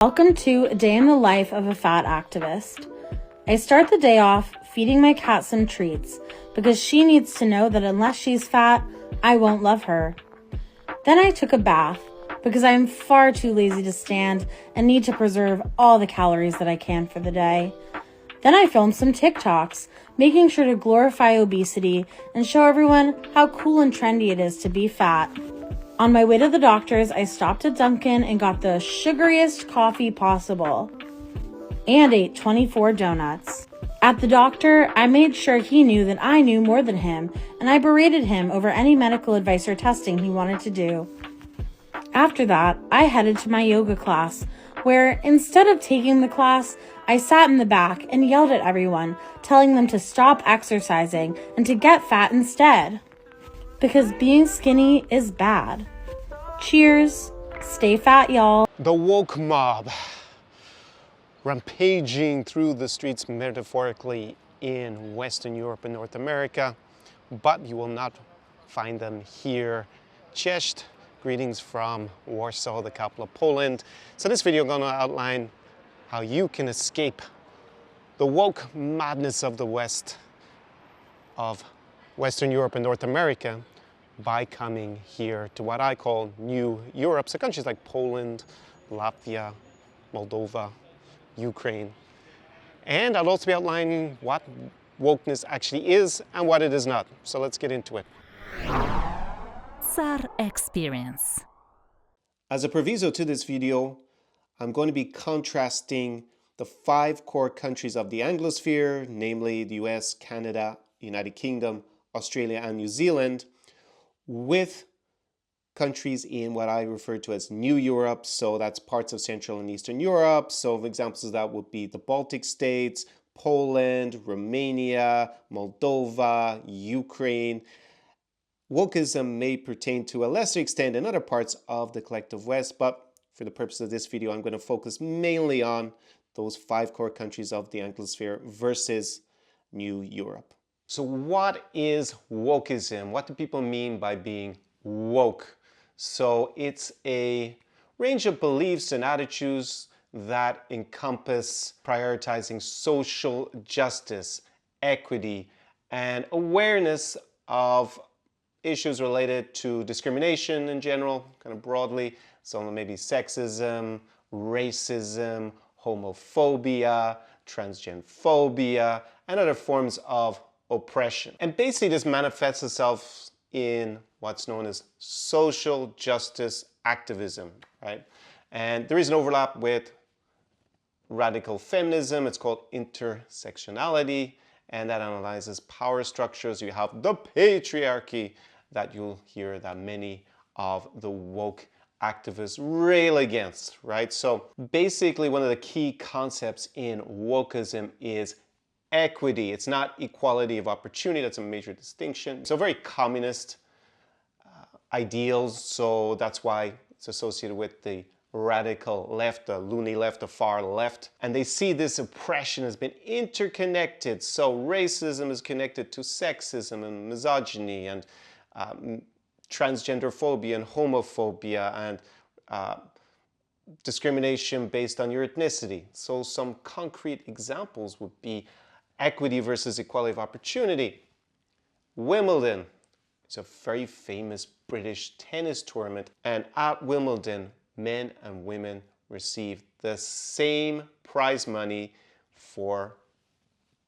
Welcome to A Day in the Life of a Fat Activist. I start the day off feeding my cat some treats because she needs to know that unless she's fat, I won't love her. Then I took a bath because I am far too lazy to stand and need to preserve all the calories that I can for the day. Then I filmed some TikToks, making sure to glorify obesity and show everyone how cool and trendy it is to be fat. On my way to the doctor's, I stopped at Dunkin' and got the sugariest coffee possible and ate 24 donuts. At the doctor, I made sure he knew that I knew more than him, and I berated him over any medical advice or testing he wanted to do. After that, I headed to my yoga class, where instead of taking the class, I sat in the back and yelled at everyone, telling them to stop exercising and to get fat instead. Because being skinny is bad. Cheers. Stay fat, y'all. The woke mob rampaging through the streets metaphorically in Western Europe and North America, but you will not find them here. Cześć, greetings from Warsaw, the capital of Poland. So this video I'm going to outline how you can escape the woke madness of the West, of Western Europe and North America, by coming here to what I call New Europe. So countries like Poland, Latvia, Moldova, Ukraine. And I'll also be outlining what wokeness actually is and what it is not. So let's get into it. SAR Experience. As a proviso to this video, I'm going to be contrasting the 5 core countries of the Anglosphere, namely the US, Canada, United Kingdom, Australia, and New Zealand, with countries in what I refer to as New Europe. So that's parts of Central and Eastern Europe. So examples of that would be the Baltic states, Poland, Romania, Moldova, Ukraine. Wokeism may pertain to a lesser extent in other parts of the collective West, but for the purpose of this video, I'm going to focus mainly on those 5 core countries of the Anglosphere versus New Europe. So what is wokeism? What do people mean by being woke? So it's a range of beliefs and attitudes that encompass prioritizing social justice, equity, and awareness of issues related to discrimination in general, kind of broadly. So maybe sexism, racism, homophobia, transgenderphobia, and other forms of oppression. And basically this manifests itself in what's known as social justice activism, right? And there is an overlap with radical feminism. It's called intersectionality, and that analyzes power structures. You have the patriarchy that you'll hear that many of the woke activists rail against, right? So basically one of the key concepts in wokeism is equity. It's not equality of opportunity. That's a major distinction. So very communist ideals. So that's why it's associated with the radical left, the loony left, the far left. And they see this oppression has been interconnected. So racism is connected to sexism and misogyny and transgenderphobia and homophobia and discrimination based on your ethnicity. So some concrete examples would be equity versus equality of opportunity. Wimbledon is a very famous British tennis tournament, and at Wimbledon, men and women receive the same prize money for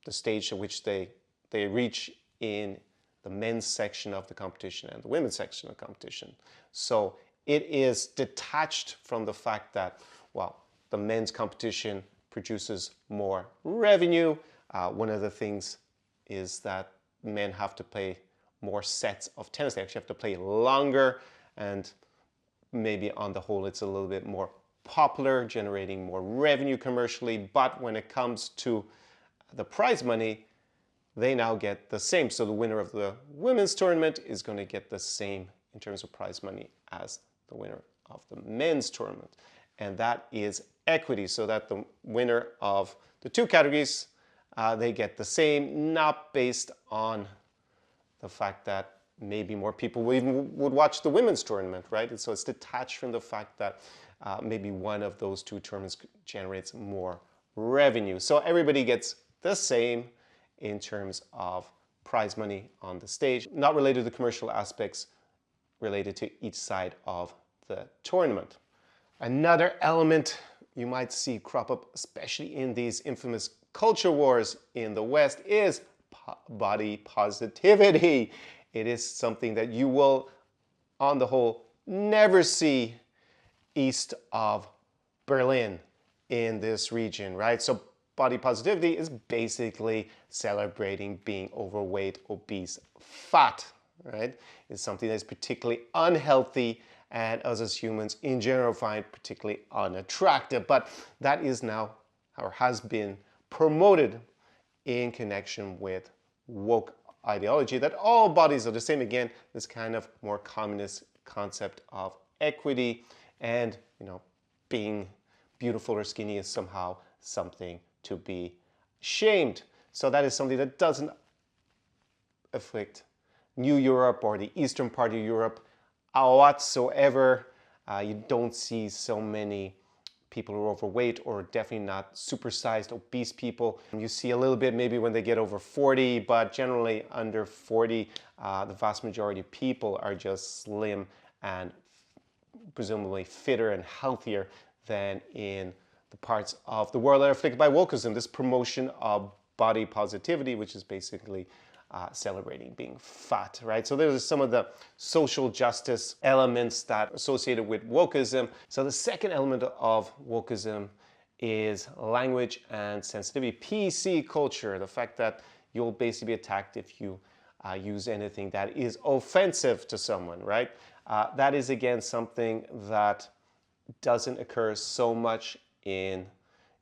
the stage at which they reach in the men's section of the competition and the women's section of the competition. So it is detached from the fact that, well, the men's competition produces more revenue. One of the things is that men have to play more sets of tennis. They actually have to play longer, and maybe on the whole it's a little bit more popular, generating more revenue commercially. But when it comes to the prize money, they now get the same. So the winner of the women's tournament is going to get the same in terms of prize money as the winner of the men's tournament. And that is equity, so that the winner of the 2 categories, they get the same, not based on the fact that maybe more people would watch the women's tournament, right? And so it's detached from the fact that maybe one of those two tournaments generates more revenue. So everybody gets the same in terms of prize money on the stage, not related to the commercial aspects, related to each side of the tournament. Another element you might see crop up, especially in these infamous culture wars in the West, is body positivity. It is something that you will, on the whole, never see east of Berlin in this region, right? So body positivity is basically celebrating being overweight, obese, fat, right? It's something that's particularly unhealthy and us as humans in general find particularly unattractive. But that is now, or has been, promoted in connection with woke ideology, that all bodies are the same. Again, this kind of more communist concept of equity, and being beautiful or skinny is somehow something to be shamed. So that is something that doesn't afflict New Europe or the eastern part of Europe whatsoever. You don't see so many people who are overweight, or definitely not supersized obese people. You see a little bit maybe when they get over 40, but generally under 40, the vast majority of people are just slim and presumably fitter and healthier than in the parts of the world that are afflicted by wokeism, this promotion of body positivity, which is basically celebrating being fat, right? So those are some of the social justice elements that are associated with wokeism. So the second element of wokeism is language and sensitivity. PC culture, the fact that you'll basically be attacked if you use anything that is offensive to someone, right? That is, again, something that doesn't occur so much in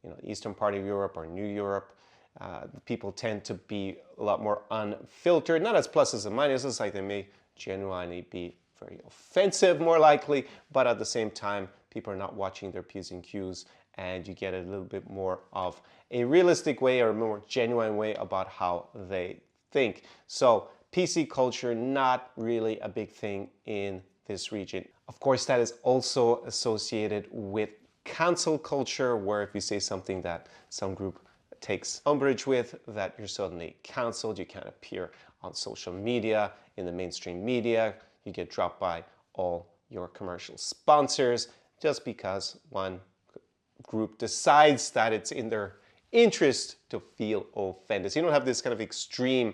the eastern part of Europe or New Europe. People tend to be a lot more unfiltered, not as pluses and minuses, like they may genuinely be very offensive more likely, but at the same time, people are not watching their P's and Q's, and you get a little bit more of a realistic way or a more genuine way about how they think. So PC culture, not really a big thing in this region. Of course, that is also associated with cancel culture, where if you say something that some group takes umbrage with, that you're suddenly canceled. You can't appear on social media, in the mainstream media. You get dropped by all your commercial sponsors just because one group decides that it's in their interest to feel offended. So you don't have this kind of extreme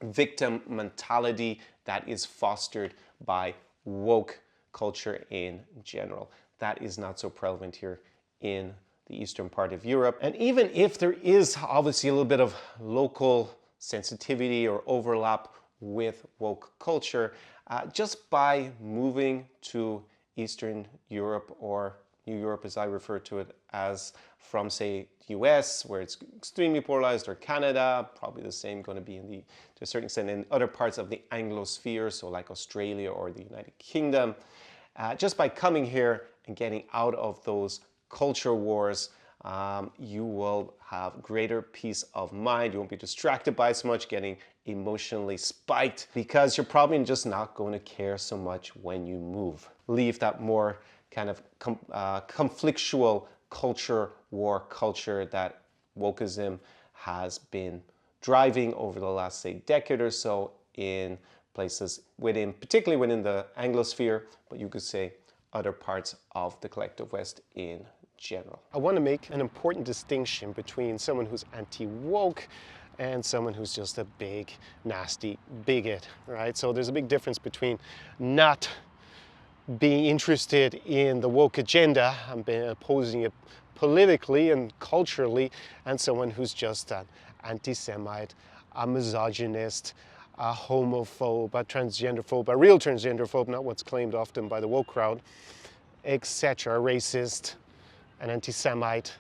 victim mentality that is fostered by woke culture in general. That is not so prevalent here in the eastern part of Europe. And even if there is obviously a little bit of local sensitivity or overlap with woke culture, just by moving to Eastern Europe, or New Europe as I refer to it as, from say US, where it's extremely polarized, or Canada, probably the same going to be to a certain extent in other parts of the Anglosphere, so like Australia or the United Kingdom. Just by coming here and getting out of those culture wars, you will have greater peace of mind. You won't be distracted by so much, getting emotionally spiked, because you're probably just not going to care so much when you move. Leave that more kind of conflictual culture war culture that wokeism has been driving over the last, say, decade or so in places particularly within the Anglosphere, but you could say other parts of the collective West in general. I want to make an important distinction between someone who's anti-woke and someone who's just a big, nasty bigot, right? So there's a big difference between not being interested in the woke agenda and opposing it politically and culturally, and someone who's just an anti-Semite, a misogynist, a homophobe, a transgenderphobe, a real transgenderphobe, not what's claimed often by the woke crowd, etc., racist, an anti-Semite,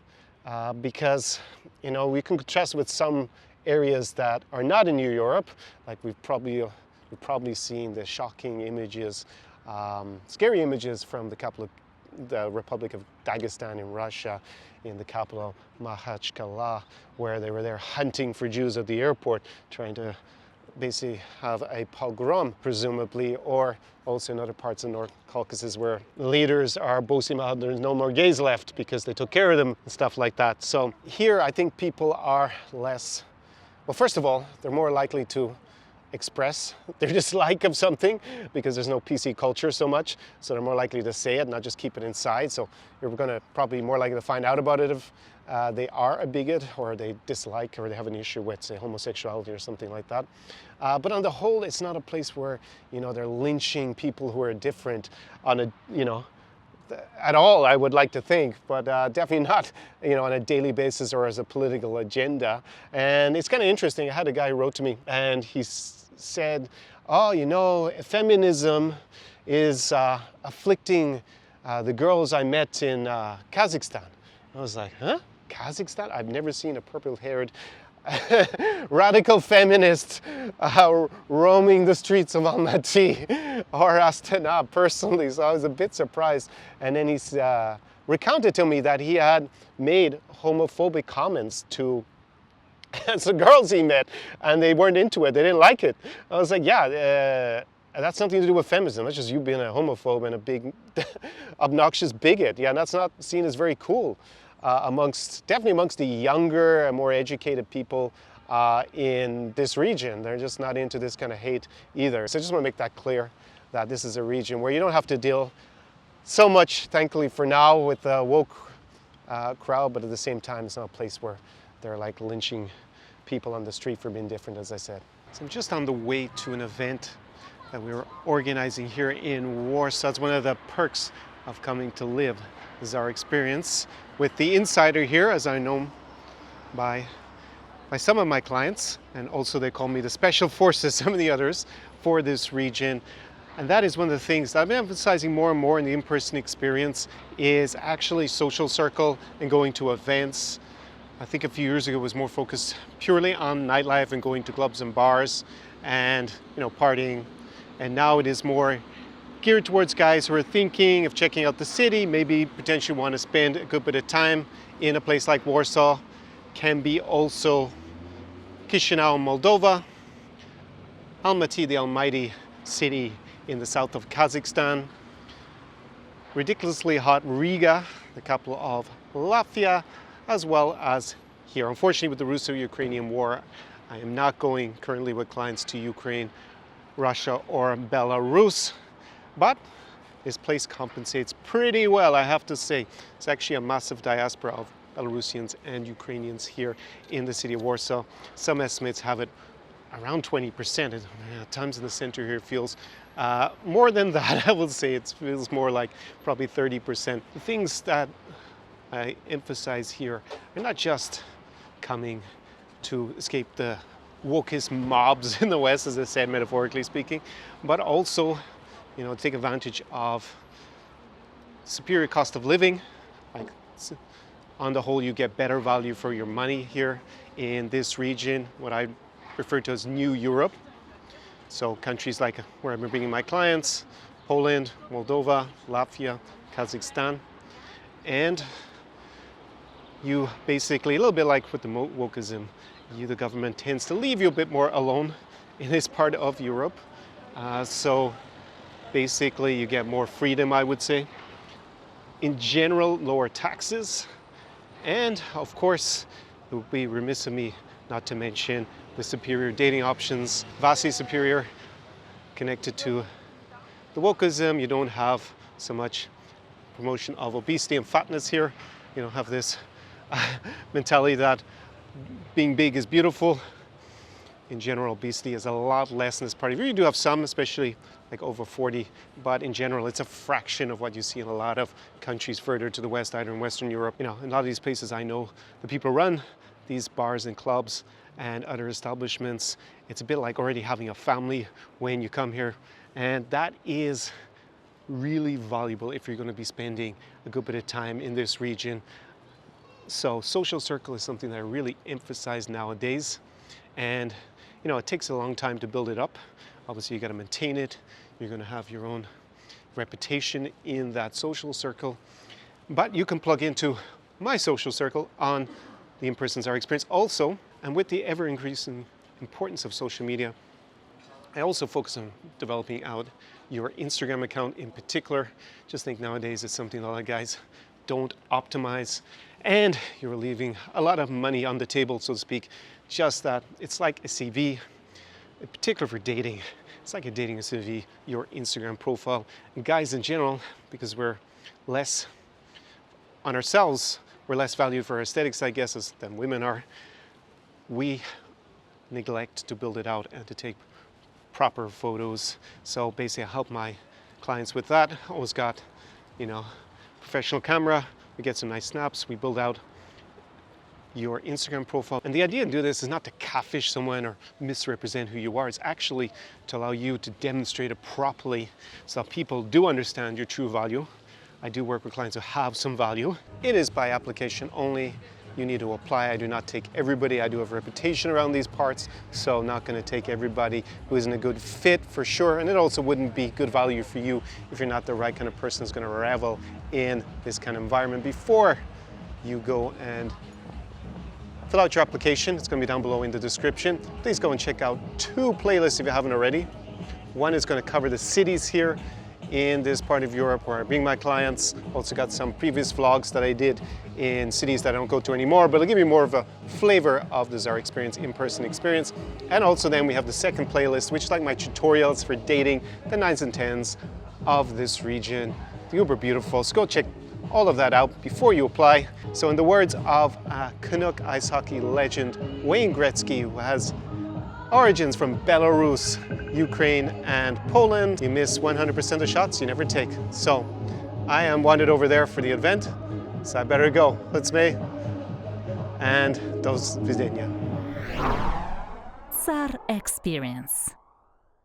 because we can contrast with some areas that are not in New Europe, like we've probably seen the shocking images, scary images from the Republic of Dagestan in Russia, in the capital Makhachkala, where they were there hunting for Jews at the airport, trying to basically have a pogrom, presumably, or also in other parts of North Caucasus where leaders are boasting about there's no more gays left because they took care of them and stuff like that. So here I think people are less, well, first of all, they're more likely to express their dislike of something because there's no PC culture so much, so they're more likely to say it, not just keep it inside. So you're going to probably more likely to find out about it if they are a bigot or they dislike or they have an issue with, say, homosexuality or something like that. But on the whole, it's not a place where, you know, they're lynching people who are different on a, you know, at all, I would like to think, but definitely not, you know, on a daily basis or as a political agenda. And it's kind of interesting. I had a guy who wrote to me and he said, oh, you know, feminism is afflicting the girls I met in Kazakhstan. I was like, huh? Kazakhstan? I've never seen a purple-haired radical feminist roaming the streets of Almaty or Astana personally, so I was a bit surprised. And then he's recounted to me that he had made homophobic comments to some girls he met, and they weren't into it, they didn't like it. I was like, yeah, that's nothing to do with feminism, that's just you being a homophobe and a big obnoxious bigot. Yeah, that's not seen as very cool. Definitely amongst the younger and more educated people in this region. They're just not into this kind of hate either. So I just want to make that clear, that this is a region where you don't have to deal so much, thankfully for now, with the woke crowd, but at the same time, it's not a place where they're like lynching people on the street for being different, as I said. So I'm just on the way to an event that we were organizing here in Warsaw. It's one of the perks of coming to live. This is our experience with the insider here, as I know by some of my clients, and also they call me the special forces, some of the others, for this region. And that is one of the things that I've been emphasizing more and more in the in-person experience is actually social circle and going to events. I think a few years ago it was more focused purely on nightlife and going to clubs and bars and, you know, partying. And now it is more geared towards guys who are thinking of checking out the city, maybe potentially want to spend a good bit of time in a place like Warsaw. Can be also Chisinau, Moldova, Almaty, the almighty city in the south of Kazakhstan, ridiculously hot Riga, the capital of Latvia, as well as here. Unfortunately, with the Russo-Ukrainian war, I am not going currently with clients to Ukraine, Russia, or Belarus. But this place compensates pretty well, I have to say. It's actually a massive diaspora of Belarusians and Ukrainians here in the city of Warsaw. Some estimates have it around 20%. And at times in the center here it feels more than that, I would say. It feels more like probably 30%. The things that I emphasize here are not just coming to escape the wokest mobs in the West, as I said, metaphorically speaking, but also, you know, take advantage of superior cost of living. Like, on the whole, you get better value for your money here in this region, what I refer to as New Europe. So countries like where I've been bringing my clients, Poland, Moldova, Latvia, Kazakhstan. And you basically, a little bit like with the wokeism, the government tends to leave you a bit more alone in this part of Europe. So basically you get more freedom, I would say. In general, lower taxes. And of course, it would be remiss of me not to mention the superior dating options, vastly superior, connected to the wokeism. You don't have so much promotion of obesity and fatness here. You don't have this mentality that being big is beautiful. In general, obesity is a lot less in this part of Europe. You do have some, especially like over 40, but in general, it's a fraction of what you see in a lot of countries further to the west, either in Western Europe. You know, in a lot of these places, I know the people who run these bars and clubs and other establishments. It's a bit like already having a family when you come here, and that is really valuable if you're going to be spending a good bit of time in this region. So social circle is something that I really emphasize nowadays, and you know, it takes a long time to build it up. Obviously, you got to maintain it. You're going to have your own reputation in that social circle, but you can plug into my social circle on the In-Person Czar experience also. And with the ever increasing importance of social media, I also focus on developing out your Instagram account in particular. Just think nowadays it's something a lot of guys don't optimize, and you're leaving a lot of money on the table, so to speak. Just that it's like a CV, in particular for dating. It's like a dating CV, your Instagram profile. And guys in general, because we're less on ourselves, we're less valued for our aesthetics, I guess, than women are. We neglect to build it out and to take proper photos. So basically I help my clients with that. Always got, professional camera. We get some nice snaps. We build out your Instagram profile. And the idea to do this is not to catfish someone or misrepresent who you are. It's actually to allow you to demonstrate it properly so that people do understand your true value. I do work with clients who have some value. It is by application only. You need to apply. I do not take everybody. I do have a reputation around these parts, so not going to take everybody who isn't a good fit for sure. And it also wouldn't be good value for you if you're not the right kind of person who's going to revel in this kind of environment before you go and fill out your application. It's going to be down below in the description. Please go and check out 2 playlists if you haven't already. One is going to cover the cities here in this part of Europe where I bring my clients. Also got some previous vlogs that I did in cities that I don't go to anymore, but it'll give you more of a flavor of the Zara experience, in-person experience. And also then we have the second playlist, which is like my tutorials for dating, the 9s and 10s of this region. Uber beautiful, so go check all of that out before you apply. So in the words of Canuck ice hockey legend Wayne Gretzky, who has origins from Belarus, Ukraine, and Poland, you miss 100% of shots you never take. So I am wanted over there for the event, so I better go. Let's me and do widzenia. Zara Experience.